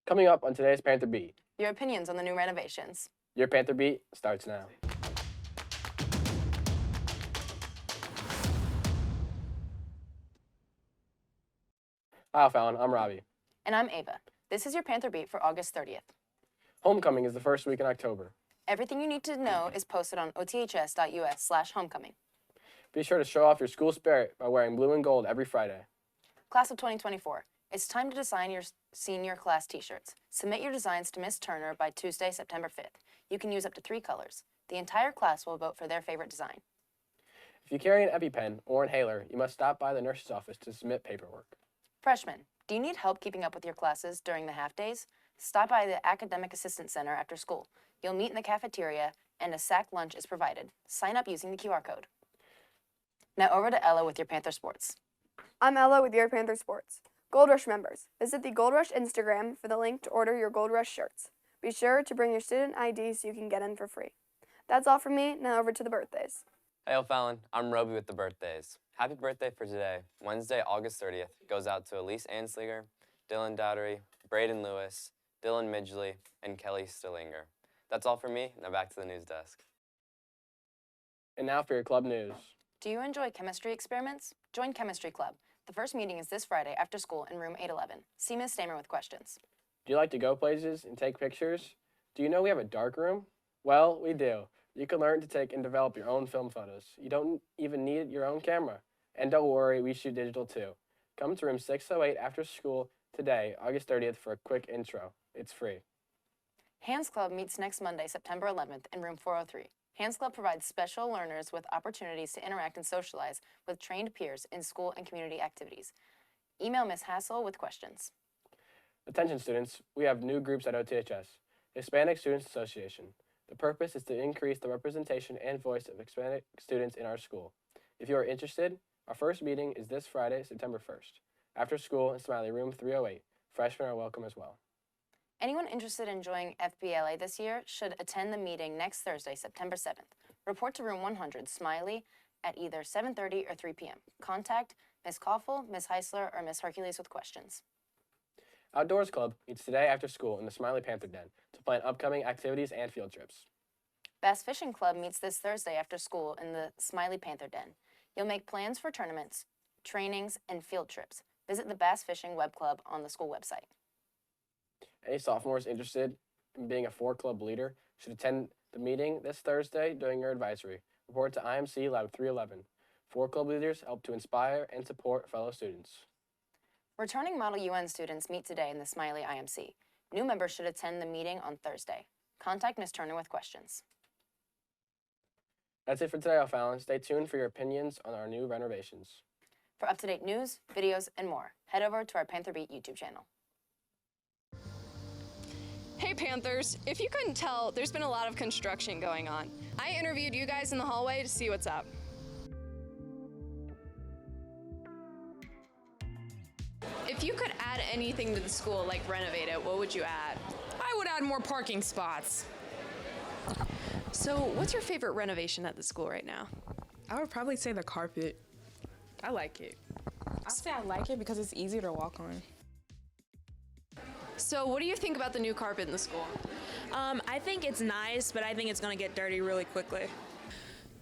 Coming up on today's Panther Beat. Your opinions on the new renovations. Your Panther Beat starts now. Hi, Fallon. I'm Robbie. And I'm Ava. This is your Panther Beat for August 30th. Homecoming is the first week in October. Everything you need to know is posted on oths.us/homecoming. Be sure to show off your school spirit by wearing blue and gold every Friday. Class of 2024, it's time to design your senior class t-shirts. Submit your designs to Miss Turner by Tuesday, September 5th. You can use up to 3 colors. The entire class will vote for their favorite design. If you carry an EpiPen or inhaler, you must stop by the nurse's office to submit paperwork. Freshmen, do you need help keeping up with your classes during the half-days? Stop by the Academic Assistance Center after school. You'll meet in the cafeteria, and a sack lunch is provided. Sign up using the QR code. Now over to Ella with your Panther Sports. I'm Ella with your Panther Sports. Gold Rush members, visit the Gold Rush Instagram for the link to order your Gold Rush shirts. Be sure to bring your student ID so you can get in for free. That's all from me. Now over to the birthdays. Hey, O'Fallon. I'm Roby with the birthdays. Happy birthday for today, Wednesday, August 30th, goes out to Elise Anslinger, Dylan Dowdery, Braden Lewis, Dylan Midgley, and Kelly Stillinger. That's all from me. Now back to the news desk. And now for your club news. Do you enjoy chemistry experiments? Join Chemistry Club. The first meeting is this Friday after school in room 811. See Ms. Stamer with questions. Do you like to go places and take pictures? Do you know we have a dark room? Well, we do. You can learn to take and develop your own film photos. You don't even need your own camera. And don't worry, we shoot digital too. Come to room 608 after school today, August 30th, for a quick intro. It's free. Hands Club meets next Monday, September 11th in room 403. Hands Club provides special learners with opportunities to interact and socialize with trained peers in school and community activities. Email Ms. Hassel with questions. Attention students, we have new groups at OTHS, Hispanic Students Association. The purpose is to increase the representation and voice of Hispanic students in our school. If you are interested, our first meeting is this Friday, September 1st. After school in Smiley, room 308. Freshmen are welcome as well. Anyone interested in joining FBLA this year should attend the meeting next Thursday, September 7th. Report to room 100, Smiley, at either 7:30 or 3 p.m. Contact Ms. Koffel, Ms. Heisler, or Ms. Hercules with questions. Outdoors Club meets today after school in the Smiley Panther Den to plan upcoming activities and field trips. Bass Fishing Club meets this Thursday after school in the Smiley Panther Den. You'll make plans for tournaments, trainings, and field trips. Visit the Bass Fishing Web Club on the school website. Any sophomores interested in being a 4-club leader should attend the meeting this Thursday during your advisory. Report to IMC Lab 311. 4-club leaders help to inspire and support fellow students. Returning Model UN students meet today in the Smiley IMC. New members should attend the meeting on Thursday. Contact Ms. Turner with questions. That's it for today, O'Fallon. Stay tuned for your opinions on our new renovations. For up-to-date news, videos, and more, head over to our Panther Beat YouTube channel. Hey Panthers, if you couldn't tell, there's been a lot of construction going on. I interviewed you guys in the hallway to see what's up. If you could add anything to the school, like renovate it, what would you add? I would add more parking spots. So what's your favorite renovation at the school right now? I would probably say the carpet. I like it. I'd say I like it because it's easier to walk on. So what do you think about the new carpet in the school? I think it's nice, but I think it's gonna get dirty really quickly.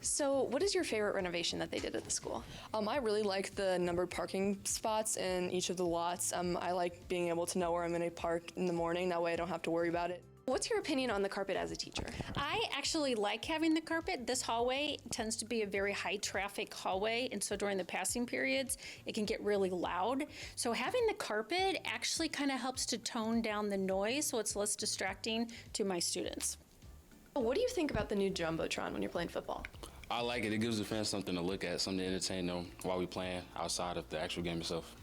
So what is your favorite renovation that they did at the school? I really like the numbered parking spots in each of the lots. I like being able to know where I'm going to park in the morning. That way I don't have to worry about it. What's your opinion on the carpet as a teacher? I actually like having the carpet. This hallway tends to be a very high traffic hallway, and so during the passing periods, it can get really loud. So having the carpet actually kind of helps to tone down the noise so it's less distracting to my students. What do you think about the new Jumbotron when you're playing football? I like it. It gives the fans something to look at, something to entertain them while we playing outside of the actual game itself.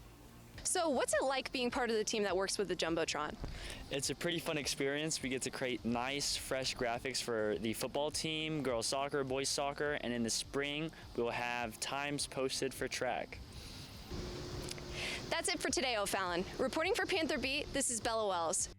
So what's it like being part of the team that works with the Jumbotron? It's a pretty fun experience. We get to create nice, fresh graphics for the football team, girls soccer, boys soccer, and in the spring, we'll have times posted for track. That's it for today, O'Fallon. Reporting for Panther Beat, this is Bella Wells.